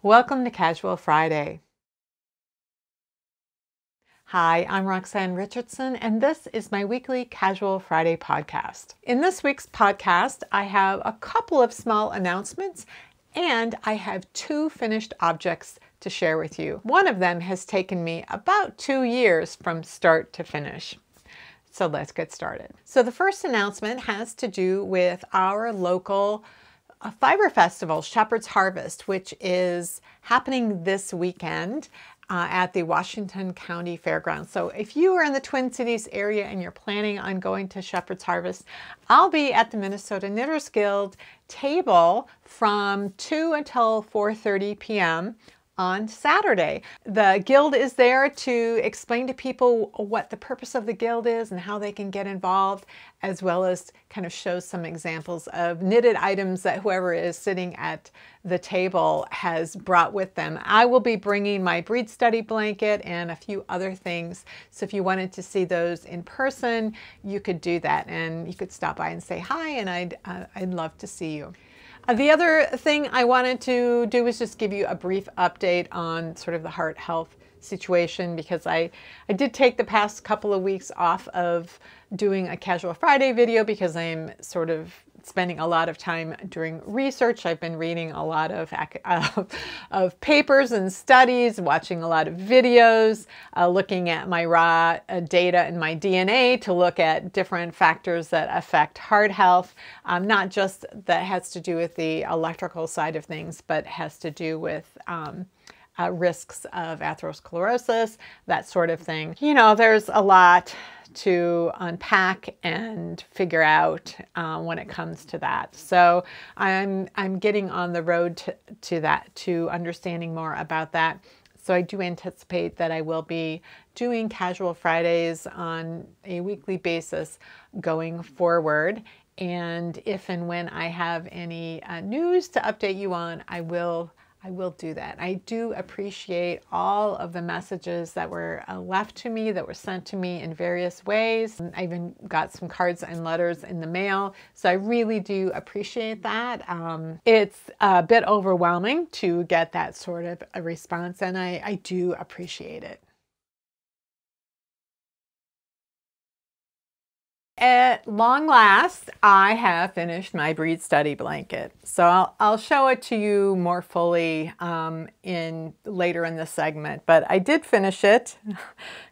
Welcome to Casual Friday. Hi, I'm Roxanne Richardson, and this is my weekly Casual Friday podcast. In this week's podcast, I have a couple of small announcements, and I have two finished objects to share with you. One of them has taken me about 2 years from start to finish. So let's get started. So the first announcement has to do with our local fiber festival, Shepherd's Harvest, which is happening this weekend at the Washington County Fairgrounds. So if you are in the Twin Cities area and you're planning on going to Shepherd's Harvest, I'll be at the Minnesota Knitters Guild table from 2 until 4:30 p.m. on Saturday. The Guild is there to explain to people what the purpose of the Guild is and how they can get involved, as well as kind of show some examples of knitted items that whoever is sitting at the table has brought with them. I will be bringing my breed study blanket and a few other things. So if you wanted to see those in person, you could do that, and you could stop by and say hi, and I'd love to see you. The other thing I wanted to do was just give you a brief update on sort of the heart health situation, because I did take the past couple of weeks off of doing a Casual Friday video because I'm sort of spending a lot of time doing research. I've been reading a lot of papers and studies, watching a lot of videos, looking at my raw data and my DNA to look at different factors that affect heart health, not just that has to do with the electrical side of things, but has to do with risks of atherosclerosis, that sort of thing. You know, there's a lot to unpack and figure out when it comes to that. So I'm getting on the road to understanding more about that. So I do anticipate that I will be doing Casual Fridays on a weekly basis going forward. And if and when I have any news to update you on, I will do that. I do appreciate all of the messages that were left to me, that were sent to me in various ways. I even got some cards and letters in the mail, so I really do appreciate that. It's a bit overwhelming to get that sort of a response, and I do appreciate it. At long last, I have finished my breed study blanket. So I'll show it to you more fully later in the segment, but I did finish it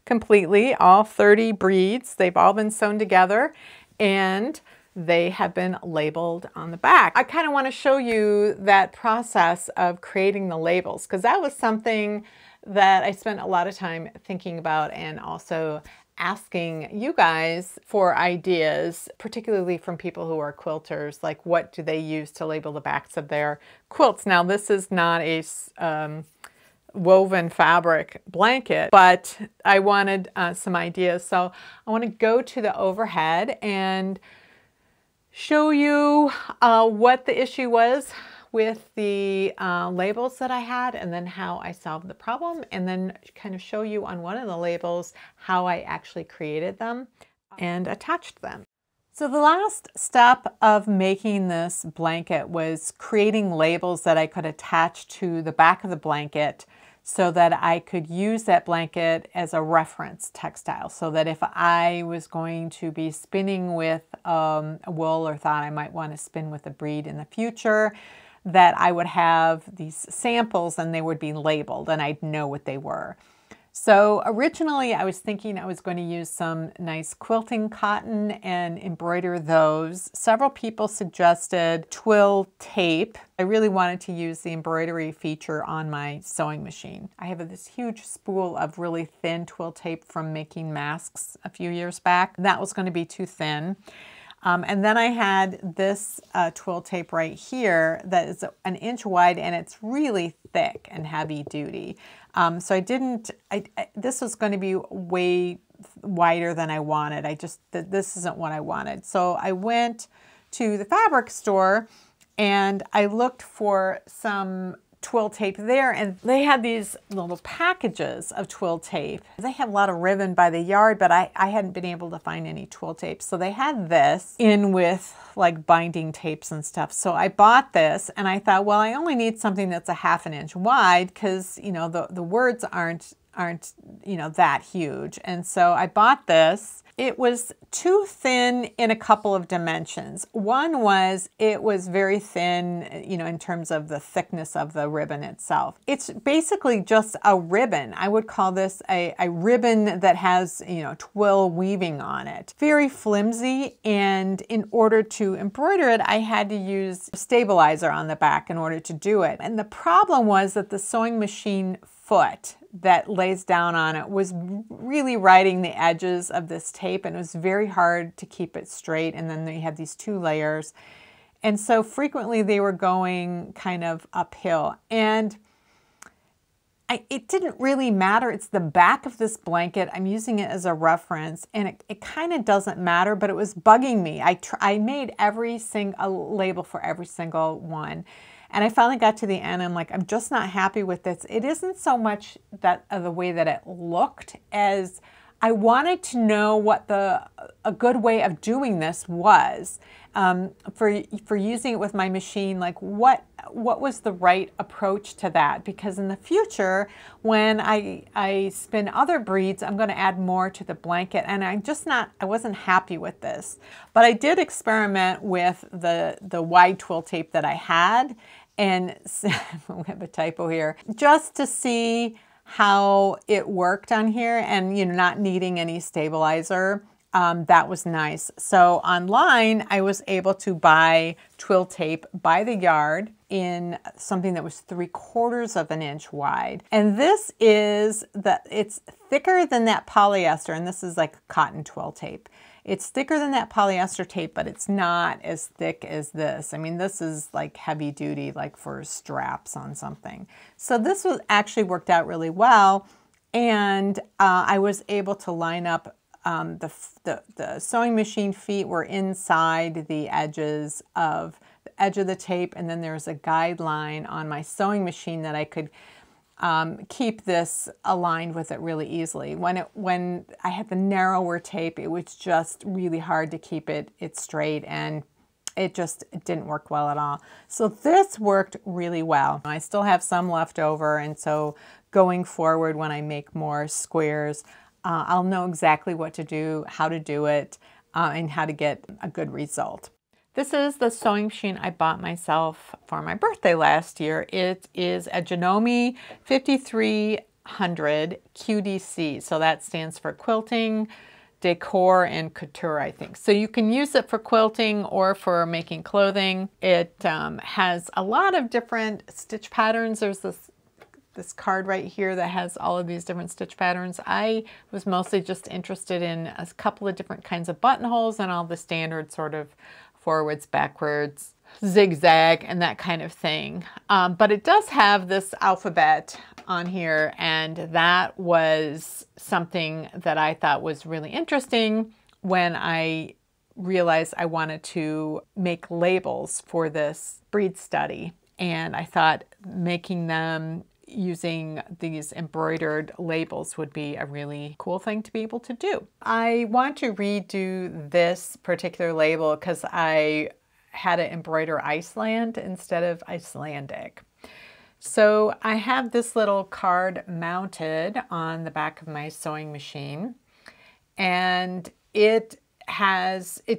completely, all 30 breeds. They've all been sewn together and they have been labeled on the back. I kind of want to show you that process of creating the labels, because that was something that I spent a lot of time thinking about, and also asking you guys for ideas, particularly from people who are quilters, like what do they use to label the backs of their quilts. Now, this is not a woven fabric blanket, but I wanted some ideas. So I want to go to the overhead and show you what the issue was with the labels that I had, and then how I solved the problem, and then kind of show you on one of the labels how I actually created them and attached them. So the last step of making this blanket was creating labels that I could attach to the back of the blanket so that I could use that blanket as a reference textile, so that if I was going to be spinning with a wool, or thought I might want to spin with a breed in the future, that I would have these samples and they would be labeled and I'd know what they were. So originally I was thinking I was going to use some nice quilting cotton and embroider those. Several people suggested twill tape. I really wanted to use the embroidery feature on my sewing machine. I have this huge spool of really thin twill tape from making masks a few years back. That was going to be too thin. And then I had this twill tape right here that is 1 inch wide, and it's really thick and heavy duty. So this was going to be way wider than I wanted. This isn't what I wanted. So I went to the fabric store and I looked for some twill tape there, and they had these little packages of twill tape. They have a lot of ribbon by the yard, but I hadn't been able to find any twill tape. So they had this in with like binding tapes and stuff. So I bought this and I thought, well, I only need something that's a 1/2 inch wide because, you know, the words aren't, you know, that huge. And so I bought this. It was too thin in a couple of dimensions. One was it was very thin, you know, in terms of the thickness of the ribbon itself. It's basically just a ribbon. I would call this a ribbon that has, you know, twill weaving on it. Very flimsy, and in order to embroider it, I had to use stabilizer on the back in order to do it. And the problem was that the sewing machine foot that lays down on it was really riding the edges of this tape, and it was very hard to keep it straight. And then they had these 2 layers, and so frequently they were going kind of uphill, and it didn't really matter. It's the back of this blanket. I'm using it as a reference, and it kind of doesn't matter, but it was bugging me. I made a label for every single one. And I finally got to the end. I'm like, I'm just not happy with this. It isn't so much that the way that it looked as I wanted to know what a good way of doing this was for using it with my machine. Like what was the right approach to that? Because in the future, when I spin other breeds, I'm going to add more to the blanket, and I wasn't happy with this. But I did experiment with the wide twill tape that I had. And we have a typo here, just to see how it worked on here, and, you know, not needing any stabilizer. That was nice. So online, I was able to buy twill tape by the yard in something that was 3/4 of an inch wide. And this is it's thicker than that polyester, and this is like cotton twill tape. It's thicker than that polyester tape, but it's not as thick as this. I mean, this is like heavy duty, like for straps on something. So this actually worked out really well. And I was able to line up the sewing machine feet were inside the edges of the edge of the tape. And then there's a guideline on my sewing machine that I could keep this aligned with it really easily. When I had the narrower tape, it was just really hard to keep it straight, and it didn't work well at all. So this worked really well. I still have some left over, and so going forward when I make more squares, I'll know exactly what to do, how to do it, and how to get a good result. This is the sewing machine I bought myself for my birthday last year. It is a Janome 5300 QDC. So that stands for quilting, decor, and couture, I think. So you can use it for quilting or for making clothing. It has a lot of different stitch patterns. There's this card right here that has all of these different stitch patterns. I was mostly just interested in a couple of different kinds of buttonholes and all the standard sort of forwards, backwards, zigzag, and that kind of thing. But it does have this alphabet on here, and that was something that I thought was really interesting when I realized I wanted to make labels for this breed study. And I thought making them using these embroidered labels would be a really cool thing to be able to do. I want to redo this particular label because I had to embroider Iceland instead of Icelandic. So I have this little card mounted on the back of my sewing machine, and it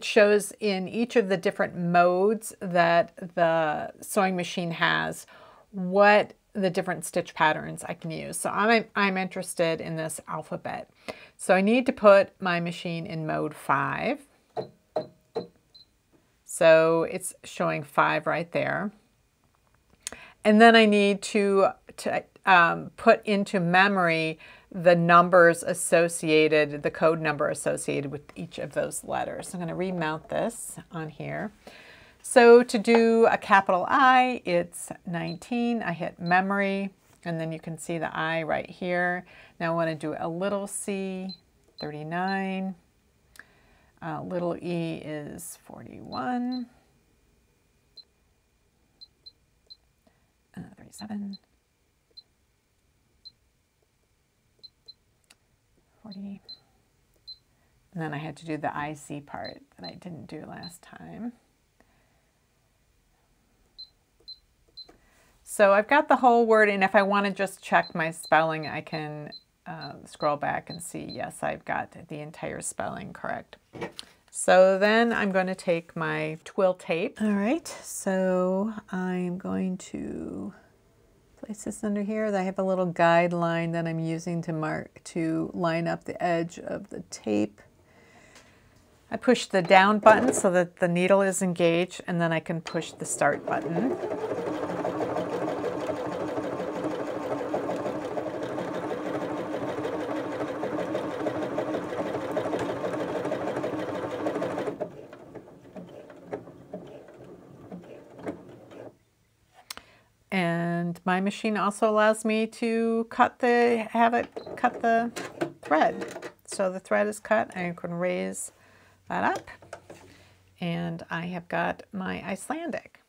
shows in each of the different modes that the sewing machine has what the different stitch patterns I can use. So I'm interested in this alphabet. So I need to put my machine in mode 5. So it's showing 5 right there. And then I need to put into memory the numbers associated, the code number associated with each of those letters. So I'm going to remount this on here. So to do a capital I, it's 19. I hit memory, and then you can see the I right here. Now I want to do a little c, 39. Little e is 41. 37, 40. And then I had to do the IC part that I didn't do last time. So I've got the whole word, and if I want to just check my spelling, I can scroll back and see, yes, I've got the entire spelling correct. So then I'm going to take my twill tape. All right, so I'm going to place this under here. I have a little guideline that I'm using to line up the edge of the tape. I push the down button so that the needle is engaged, and then I can push the start button. And my machine also allows me to have it cut the thread. So the thread is cut, I can raise that up, and I have got my Icelandic.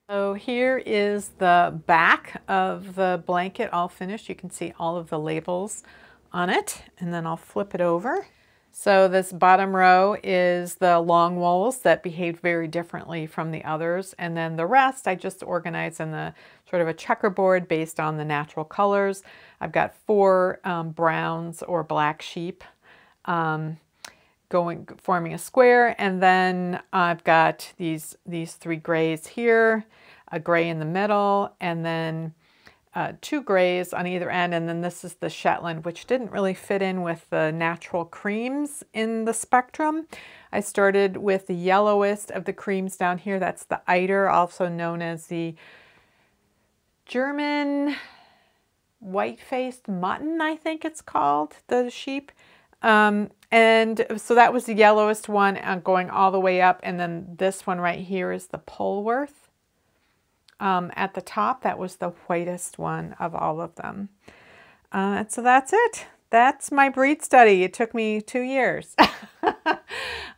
So here is the back of the blanket all finished. You can see all of the labels on it, and then I'll flip it over. So this bottom row is the long wools that behave very differently from the others, and then the rest I just organized in the sort of a checkerboard based on the natural colors. I've got 4 browns or black sheep forming a square, and then I've got these 3 grays here, a gray in the middle, and then 2 grays on either end, and then this is the Shetland, which didn't really fit in with the natural creams in the spectrum. I started with the yellowest of the creams down here. That's the Eider, also known as the German white-faced mutton, I think it's called, the sheep. And so that was the yellowest one, going all the way up, and then this one right here is the Polworth. At the top, that was the whitest one of all of them. And so that's it. That's my breed study. It took me 2 years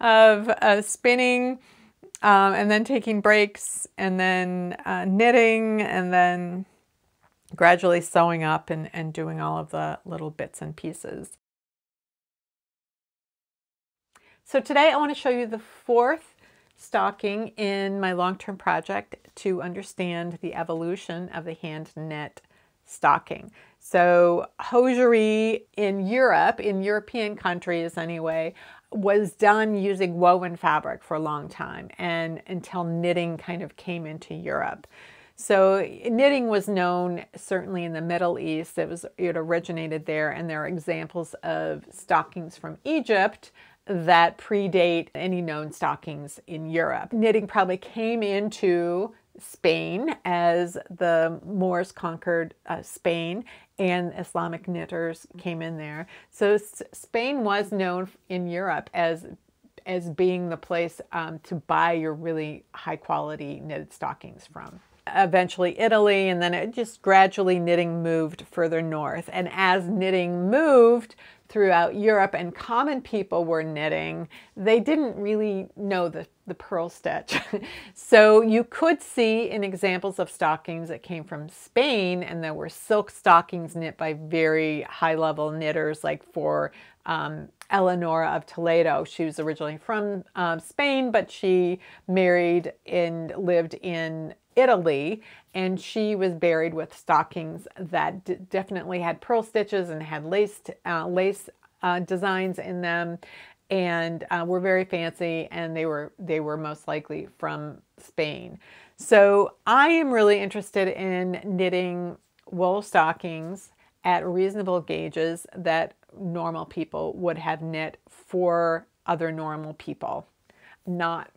of spinning, and then taking breaks, and then knitting, and then gradually sewing up and doing all of the little bits and pieces. So today I want to show you the 4th stocking in my long-term project to understand the evolution of the hand knit stocking. So hosiery in Europe, in European countries anyway, was done using woven fabric for a long time, and until knitting kind of came into Europe. So knitting was known certainly in the Middle East. It originated there, and there are examples of stockings from Egypt that predate any known stockings in Europe. Knitting probably came into Spain as the Moors conquered Spain, and Islamic knitters came in there. So Spain was known in Europe as being the place to buy your really high quality knitted stockings from. Eventually Italy, and then it just gradually knitting moved further north. And as knitting moved throughout Europe and common people were knitting, they didn't really know the purl stitch. So you could see in examples of stockings that came from Spain, and there were silk stockings knit by very high level knitters, like for Eleonora of Toledo. She was originally from Spain, but she married and lived in Italy, and she was buried with stockings that definitely had purl stitches and had lace designs in them, and were very fancy, and they were most likely from Spain. So I am really interested in knitting wool stockings at reasonable gauges that normal people would have knit for other normal people, not,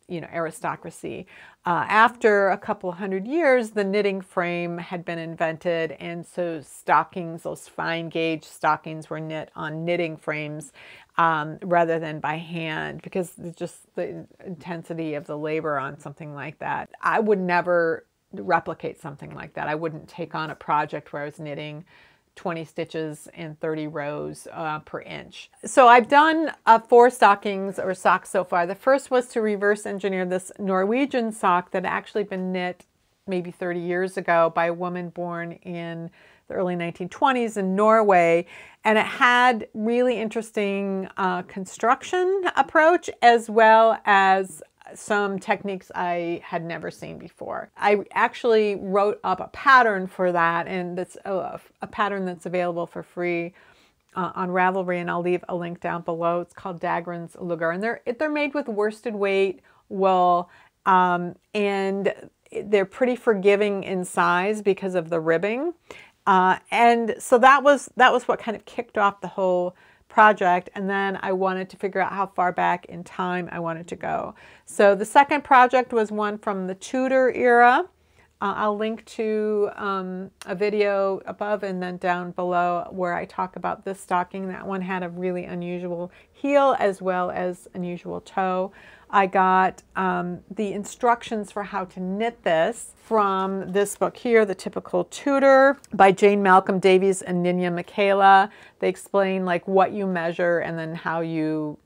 you know, aristocracy. After a couple of 100 years, the knitting frame had been invented, and so stockings, those fine gauge stockings, were knit on knitting frames rather than by hand, because just the intensity of the labor on something like that. I would never replicate something like that. I wouldn't take on a project where I was knitting 20 stitches and 30 rows per inch. So I've done 4 stockings or socks so far. The first was to reverse engineer this Norwegian sock that had actually been knit maybe 30 years ago by a woman born in the early 1920s in Norway. And it had really interesting construction approach, as well as some techniques I had never seen before. I actually wrote up a pattern for that, and that's a pattern that's available for free on Ravelry, and I'll leave a link down below. It's called Dagrun's Luggar, and they're made with worsted weight wool, and they're pretty forgiving in size because of the ribbing. And so that was what kind of kicked off the whole project, and then I wanted to figure out how far back in time I wanted to go. So the second project was one from the Tudor era. I'll link to a video above and then down below where I talk about this stocking. That one had a really unusual heel as well as unusual toe. I got the instructions for how to knit this from this book here, The Typical Tudor by Jane Malcolm Davies and Ninya Michaela. They explain like what you measure and then how you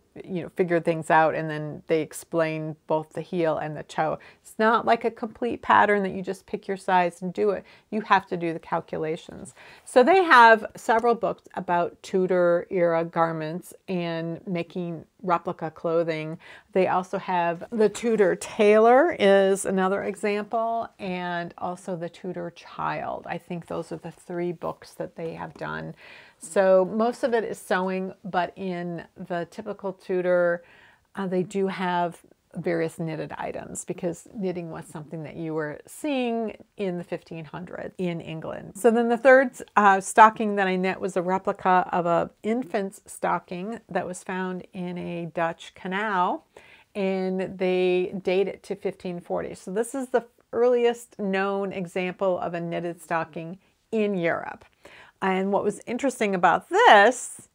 figure things out, and then they explain both the heel and the toe. It's not like a complete pattern that you just pick your size and do it. You have to do the calculations. So they have several books about Tudor era garments and making replica clothing. They also have the Tudor Tailor is another example, and also the Tudor Child. I think those are the 3 books that they have done. So most of it is sewing, but in the Typical Tudor, they do have various knitted items because knitting was something that you were seeing in the 1500s in England. So then the third stocking that I knit was a replica of an infant's stocking that was found in a Dutch canal, and they date it to 1540. So this is the earliest known example of a knitted stocking in Europe. And what was interesting about this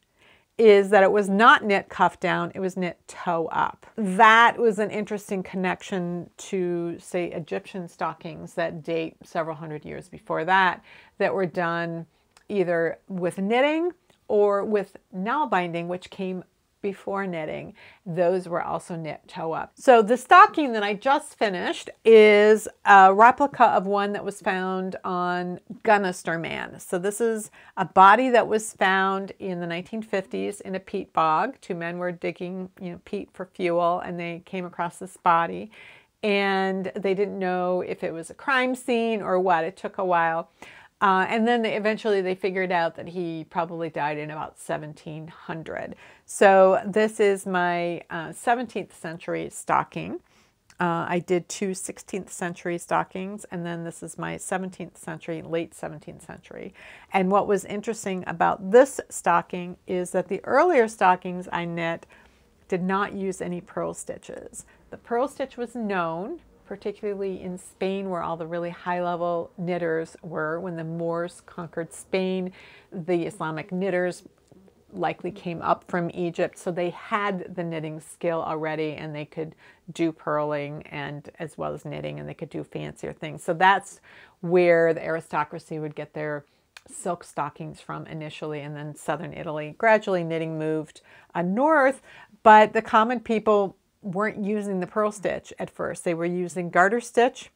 is that it was not knit cuff down, it was knit toe up. That was an interesting connection to, say, Egyptian stockings that date several hundred years before that were done either with knitting or with nail binding, which came before knitting. Those were also knit toe up. So the stocking that I just finished is a replica of one that was found on Gunnister Man. So this is a body that was found in the 1950s in a peat bog. 2 men were digging, peat for fuel, and they came across this body, and they didn't know if it was a crime scene or what. It took a while. And then eventually they figured out that he probably died in about 1700. So this is my 17th century stocking. I did 2 16th century stockings, and then this is my 17th century, late 17th century. And what was interesting about this stocking is that the earlier stockings I knit did not use any purl stitches. The purl stitch was known, particularly in Spain, where all the really high-level knitters were. When the Moors conquered Spain, the Islamic knitters likely came up from Egypt, so they had the knitting skill already, and they could do purling and as well as knitting, and they could do fancier things. So that's where the aristocracy would get their silk stockings from initially, and then southern Italy. Gradually knitting moved north, but the common people weren't using the purl stitch at first. They were using garter stitch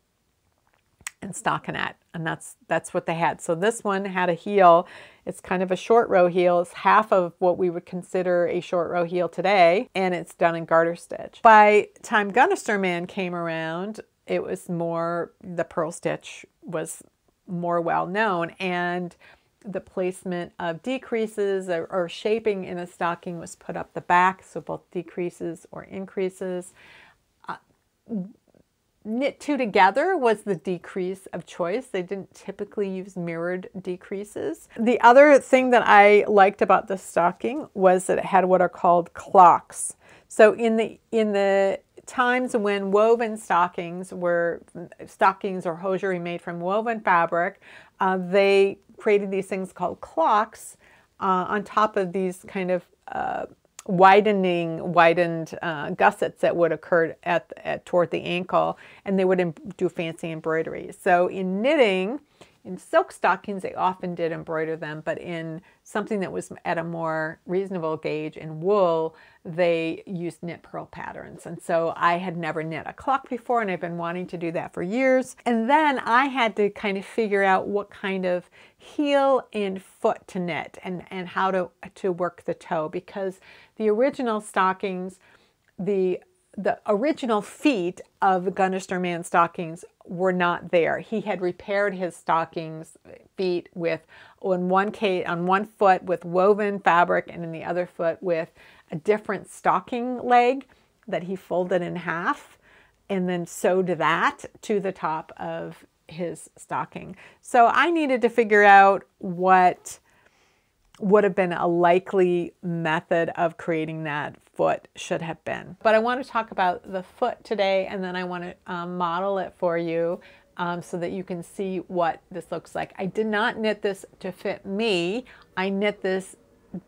and stockinette, and that's what they had. So this one had a heel. It's kind of a short row heel. It's half of what we would consider a short row heel today, and it's done in garter stitch. By the time Gunnister Man came around, it was more, the purl stitch was more well known, and the placement of decreases or shaping in a stocking was put up the back, so both decreases or increases. Knit 2 together was the decrease of choice. They didn't typically use mirrored decreases. The other thing that I liked about this stocking was that it had what are called clocks. So in the times when woven stockings or hosiery made from woven fabric, they created these things called clocks on top of these kind of widened gussets that would occur toward the ankle, and they would do fancy embroidery. So in knitting, in silk stockings, they often did embroider them, but in something that was at a more reasonable gauge in wool, they used knit purl patterns. And so I had never knit a clock before, and I've been wanting to do that for years. And then I had to kind of figure out what kind of heel and foot to knit, and how to work the toe, because the original stockings, the original feet of the Gunnister man stockings were not there. He had repaired his stockings feet with on one foot with woven fabric, and in the other foot with a different stocking leg that he folded in half and then sewed that to the top of his stocking. So I needed to figure out what would have been a likely method of creating that foot should have been. But I want to talk about the foot today, and then I want to model it for you so that you can see what this looks like. I did not knit this to fit me. I knit this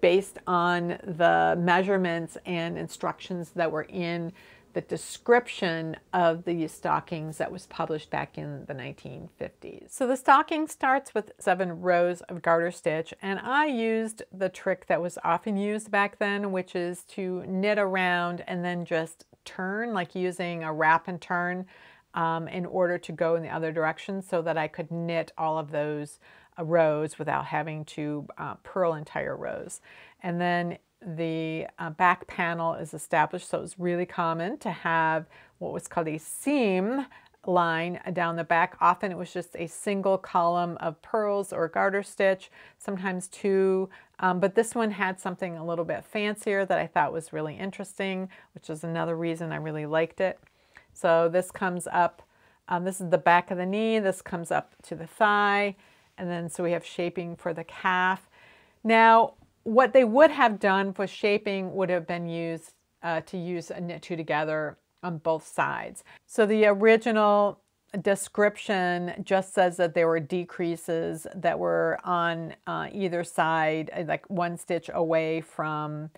based on the measurements and instructions that were in the description of the stockings that was published back in the 1950s. So the stocking starts with 7 rows of garter stitch, and I used the trick that was often used back then, which is to knit around and then just turn, like using a wrap and turn in order to go in the other direction, so that I could knit all of those rows without having to purl entire rows. And then the back panel is established, so it was really common to have what was called a seam line down the back. Often it was just a single column of purls or garter stitch, sometimes 2, but this one had something a little bit fancier that I thought was really interesting, which is another reason I really liked it. So this comes up, this is the back of the knee, this comes up to the thigh, and then so we have shaping for the calf. Now, what they would have done for shaping would have been used to use a knit 2 together on both sides. So the original description just says that there were decreases that were on either side, like 1 stitch away from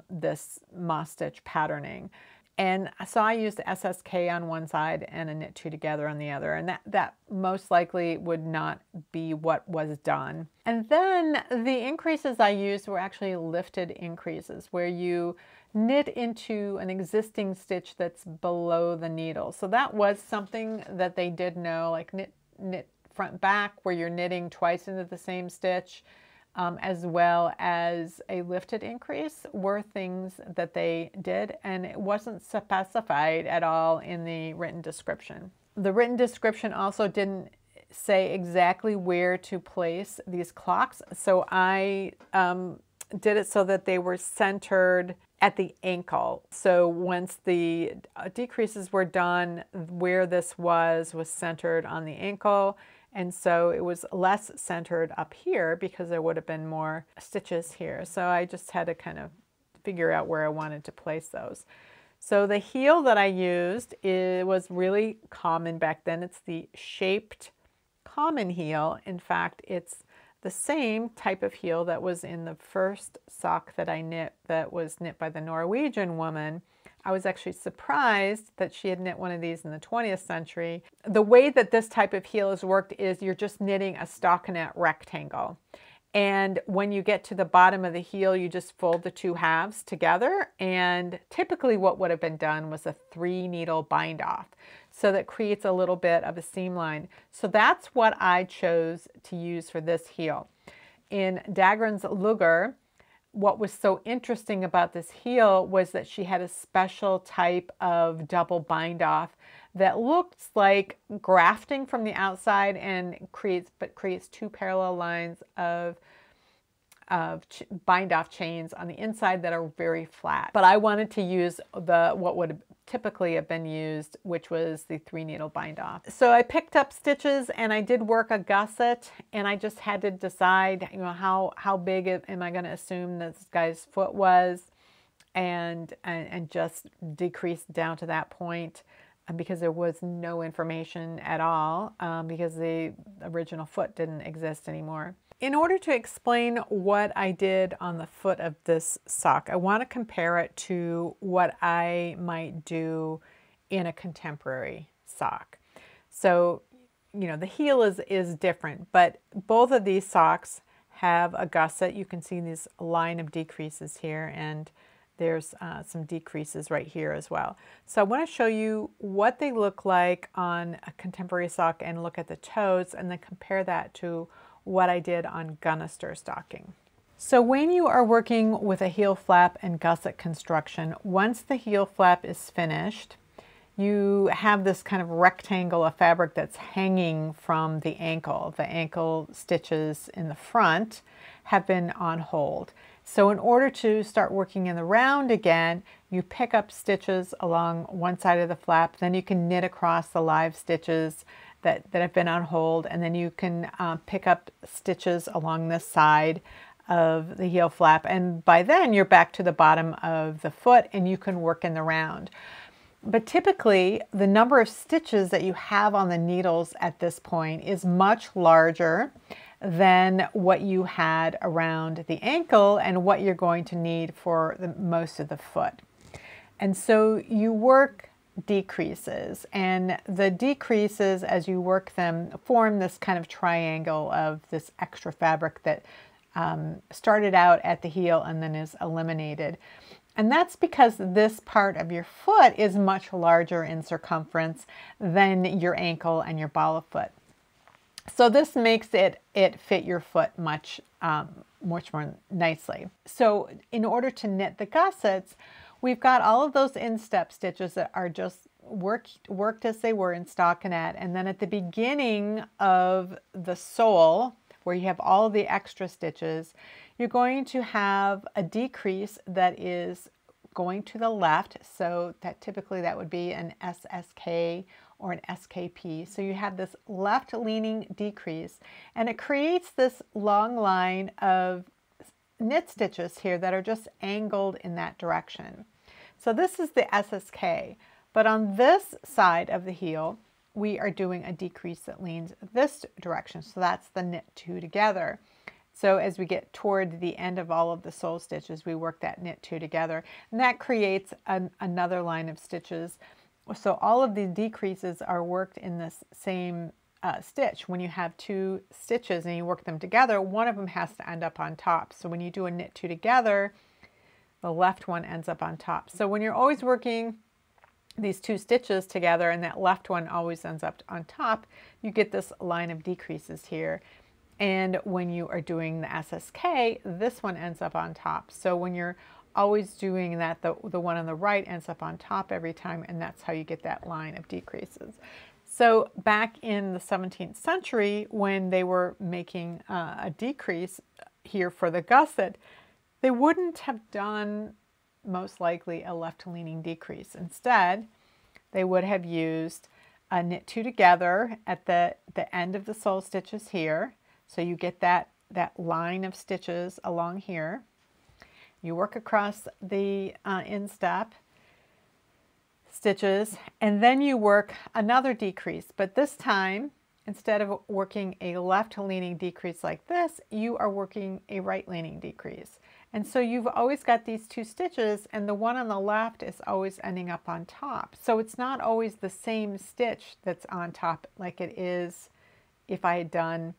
this moss stitch patterning. And so I used SSK on one side and a knit 2 together on the other, and that most likely would not be what was done. And then the increases I used were actually lifted increases, where you knit into an existing stitch that's below the needle. So that was something that they did know, like knit front back, where you're knitting twice into the same stitch. As well as a lifted increase, were things that they did, and it wasn't specified at all in the written description. The written description also didn't say exactly where to place these clocks, so I did it so that they were centered at the ankle. So once the decreases were done, where this was centered on the ankle. And so it was less centered up here because there would have been more stitches here. So I just had to kind of figure out where I wanted to place those. So the heel that I used was really common back then. It's the shaped common heel. In fact, it's the same type of heel that was in the first sock that I knit, that was knit by the Norwegian woman. I was actually surprised that she had knit one of these in the 20th century. The way that this type of heel is worked is you're just knitting a stockinette rectangle. And when you get to the bottom of the heel, you just fold the 2 halves together. And typically what would have been done was a 3-needle bind off. So that creates a little bit of a seam line. So that's what I chose to use for this heel. In Dagrun's Luggar, what was so interesting about this heel was that she had a special type of double bind off that looks like grafting from the outside and creates 2 parallel lines of bind off chains on the inside that are very flat. But I wanted to use what would typically have been used, which was the 3-needle bind off. So I picked up stitches and I did work a gusset, and I just had to decide, how big am I going to assume this guy's foot was, and just decrease down to that point. because there was no information at all, because the original foot didn't exist anymore. In order to explain what I did on the foot of this sock, I want to compare it to what I might do in a contemporary sock. So, you know, the heel is different, but both of these socks have a gusset. You can see this line of decreases here, and there's some decreases right here as well. So I want to show you what they look like on a contemporary sock and look at the toes and then compare that to what I did on Gunnister stocking. So when you are working with a heel flap and gusset construction, once the heel flap is finished, you have this kind of rectangle of fabric that's hanging from the ankle. The ankle stitches in the front have been on hold. So in order to start working in the round again, you pick up stitches along one side of the flap, then you can knit across the live stitches that have been on hold, and then you can pick up stitches along this side of the heel flap, and by then you're back to the bottom of the foot and you can work in the round. But typically the number of stitches that you have on the needles at this point is much larger than what you had around the ankle and what you're going to need for most of the foot. And so you work decreases, and the decreases as you work them form this kind of triangle of this extra fabric that started out at the heel and then is eliminated. And that's because this part of your foot is much larger in circumference than your ankle and your ball of foot. So this makes it fit your foot much more nicely. So in order to knit the gussets, we've got all of those instep stitches that are just worked as they were in stockinette. And then at the beginning of the sole, where you have all of the extra stitches, you're going to have a decrease that is going to the left. So that typically that would be an SSK or an SKP. So you have this left leaning decrease, and it creates this long line of knit stitches here that are just angled in that direction. So this is the SSK, but on this side of the heel, we are doing a decrease that leans this direction. So that's the knit two together. So as we get toward the end of all of the sole stitches, we work that knit two together, and that creates another line of stitches. So all of the decreases are worked in this same stitch. When you have two stitches and you work them together, one of them has to end up on top. So when you do a knit two together, the left one ends up on top. So when you're always working these two stitches together and that left one always ends up on top, you get this line of decreases here. And when you are doing the SSK, this one ends up on top. So when you're always doing that, the one on the right ends up on top every time, and that's how you get that line of decreases. So back in the 17th century, when they were making a decrease here for the gusset, they wouldn't have done most likely a left-leaning decrease. Instead, they would have used a knit two together at the end of the sole stitches here. So you get that line of stitches along here. You work across the instep stitches, and then you work another decrease. But this time, instead of working a left-leaning decrease like this, you are working a right-leaning decrease. And so you've always got these two stitches, and the one on the left is always ending up on top. So it's not always the same stitch that's on top like it is if I had done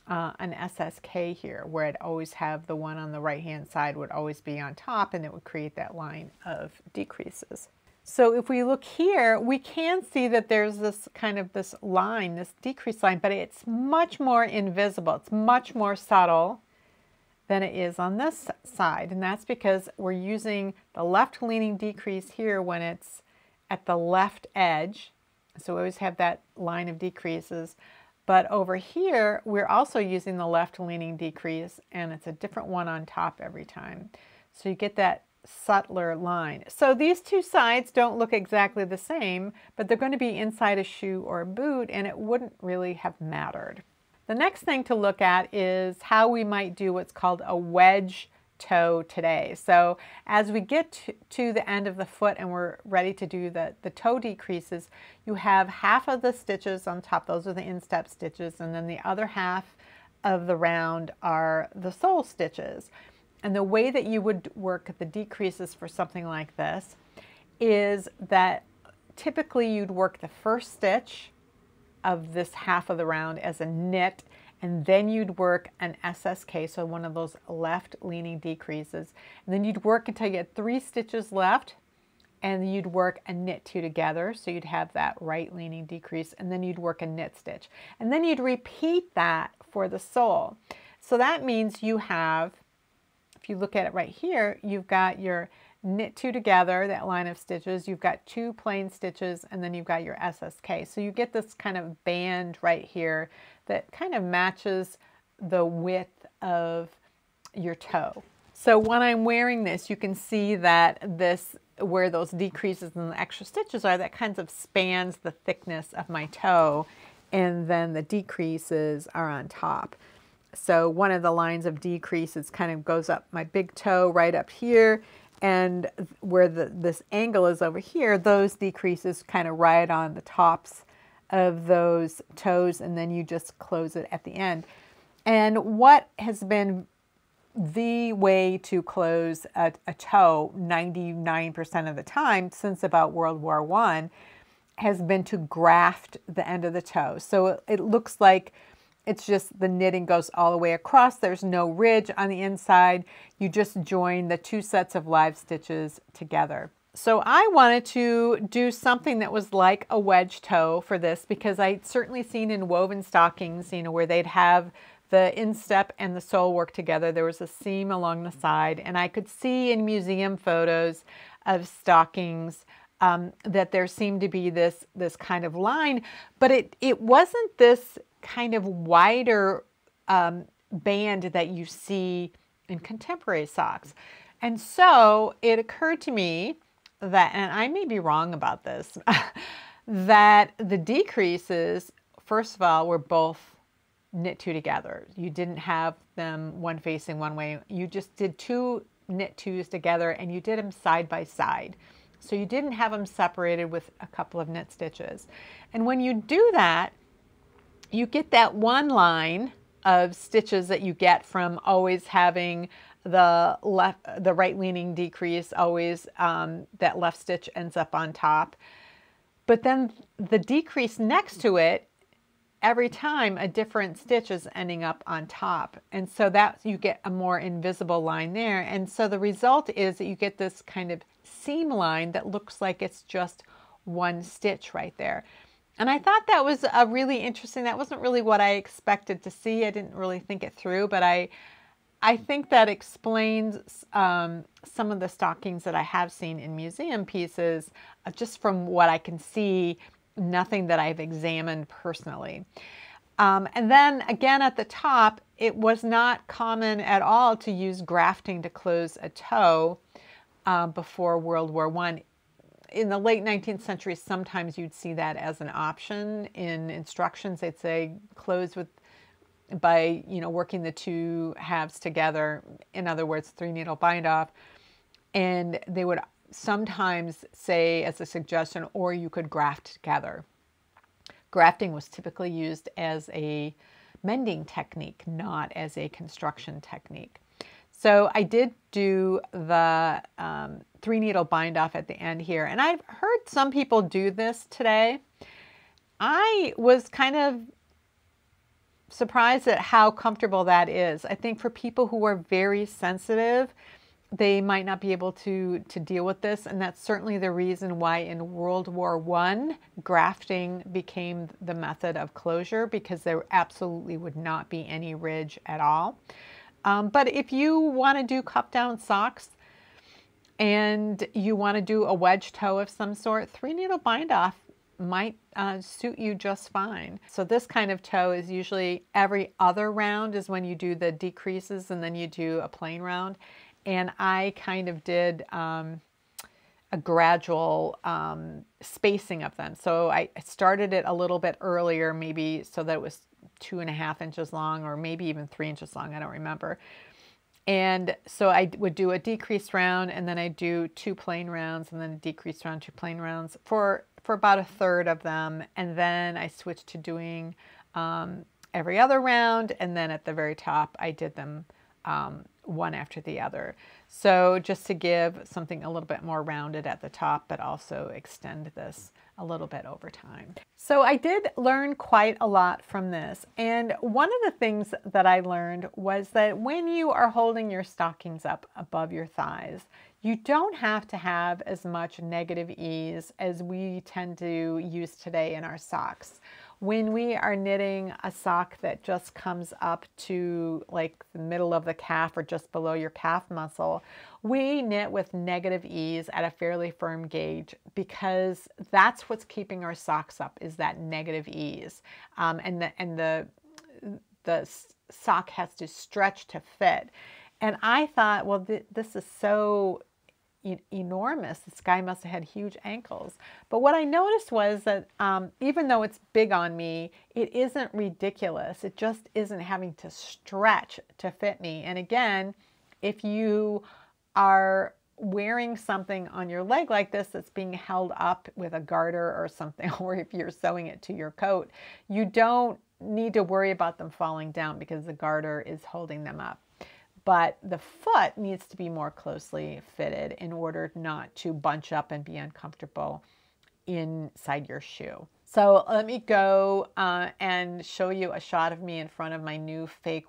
an SSK here, where I'd always have the one on the right hand side would always be on top, and it would create that line of decreases. So if we look here, we can see that there's this kind of this line, this decrease line, but it's much more invisible. It's much more subtle than it is on this side, and that's because we're using the left leaning decrease here when it's at the left edge. So we always have that line of decreases. But over here, we're also using the left leaning decrease, and it's a different one on top every time. So you get that subtler line. So these two sides don't look exactly the same, but they're going to be inside a shoe or a boot, and it wouldn't really have mattered. The next thing to look at is how we might do what's called a wedge toe today. So as we get to the end of the foot and we're ready to do the toe decreases, you have half of the stitches on top. Those are the instep stitches. And then the other half of the round are the sole stitches. And the way that you would work the decreases for something like this is that typically you'd work the first stitch of this half of the round as a knit, and then you'd work an SSK, so one of those left leaning decreases, and then you'd work until you had 3 stitches left, and you'd work a knit 2 together, so you'd have that right leaning decrease, and then you'd work a knit stitch, and then you'd repeat that for the sole. So that means you have, if you look at it right here, you've got your knit 2 together, that line of stitches, you've got 2 plain stitches, and then you've got your SSK. So you get this kind of band right here that kind of matches the width of your toe. So when I'm wearing this, you can see that this, where those decreases and the extra stitches are, that kind of spans the thickness of my toe, and then the decreases are on top. So one of the lines of decreases kind of goes up my big toe right up here, and where this angle is over here, those decreases kind of ride on the tops of those toes, and then you just close it at the end. And what has been the way to close a toe 99% of the time since about World War I has been to graft the end of the toe. So it looks like it's just the knitting goes all the way across. There's no ridge on the inside. You just join the 2 sets of live stitches together. So I wanted to do something that was like a wedge toe for this, because I'd certainly seen in woven stockings, you know, where they'd have the instep and the sole work together. There was a seam along the side, and I could see in museum photos of stockings that there seemed to be this kind of line, but it wasn't this kind of wider band that you see in contemporary socks. And so it occurred to me that, and I may be wrong about this, that the decreases, first of all, were both knit 2 together. You didn't have them one facing one way. You just did 2 knit 2s together, and you did them side by side. So you didn't have them separated with a couple of knit stitches. And when you do that, you get that one line of stitches that you get from always having the right leaning decrease, always that left stitch ends up on top. But then the decrease next to it, every time a different stitch is ending up on top. And so that you get a more invisible line there. And so the result is that you get this kind of seam line that looks like it's just one stitch right there. And I thought that was a really interesting, that wasn't really what I expected to see. I didn't really think it through, but I think that explains some of the stockings that I have seen in museum pieces, just from what I can see, nothing that I've examined personally. And then again at the top, it was not common at all to use grafting to close a toe before World War I. In the late 19th century, sometimes you'd see that as an option in instructions. They'd say close by working the 2 halves together. In other words, 3 needle bind off. And they would sometimes say as a suggestion, or you could graft together. Grafting was typically used as a mending technique, not as a construction technique. So I did do the 3 needle bind off at the end here, and I've heard some people do this today. I was kind of surprised at how comfortable that is. I think for people who are very sensitive, they might not be able to deal with this, and that's certainly the reason why in World War I, grafting became the method of closure, because there absolutely would not be any ridge at all. But if you want to do cup down socks and you want to do a wedge toe of some sort, 3 needle bind off might suit you just fine. So this kind of toe is usually every other round is when you do the decreases, and then you do a plain round. And I kind of did a gradual spacing of them. So I started it a little bit earlier, maybe so that it was 2.5 inches long, or maybe even 3 inches long, I don't remember. And so I would do a decreased round, and then I do 2 plain rounds, and then a decreased round, 2 plain rounds for about a third of them. And then I switched to doing every other round, and then at the very top I did them one after the other. So just to give something a little bit more rounded at the top, but also extend this a little bit over time. So I did learn quite a lot from this. And one of the things that I learned was that when you are holding your stockings up above your thighs, you don't have to have as much negative ease as we tend to use today in our socks. When we are knitting a sock that just comes up to like the middle of the calf or just below your calf muscle, we knit with negative ease at a fairly firm gauge because that's what's keeping our socks up, is that negative ease. And the sock has to stretch to fit. And I thought, well, this is so enormous. This guy must have had huge ankles. But what I noticed was that even though it's big on me, it isn't ridiculous. It just isn't having to stretch to fit me. And again, if you are wearing something on your leg like this that's being held up with a garter or something, or if you're sewing it to your coat, you don't need to worry about them falling down because the garter is holding them up. But the foot needs to be more closely fitted in order not to bunch up and be uncomfortable inside your shoe. So let me go and show you a shot of me in front of my new fake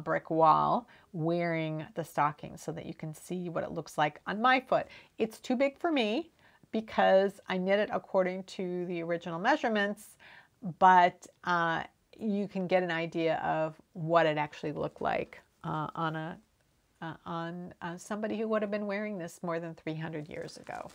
brick wall wearing the stockings so that you can see what it looks like on my foot. It's too big for me because I knit it according to the original measurements, but you can get an idea of what it actually looked like on somebody who would have been wearing this more than 300 years ago.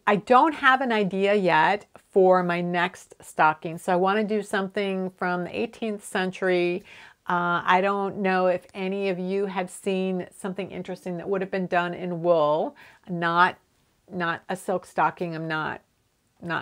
I don't have an idea yet for my next stocking, so I want to do something from the 18th century. I don't know if any of you have seen something interesting that would have been done in wool, not a silk stocking. I'm not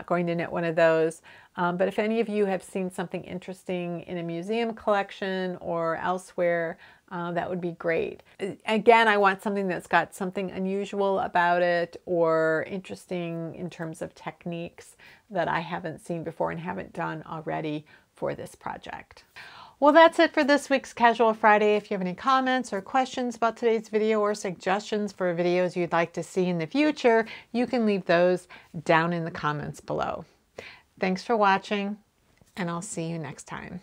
going to knit one of those. But if any of you have seen something interesting in a museum collection or elsewhere, that would be great. Again, I want something that's got something unusual about it or interesting in terms of techniques that I haven't seen before and haven't done already for this project. Well, that's it for this week's Casual Friday. If you have any comments or questions about today's video or suggestions for videos you'd like to see in the future, you can leave those down in the comments below. Thanks for watching, and I'll see you next time.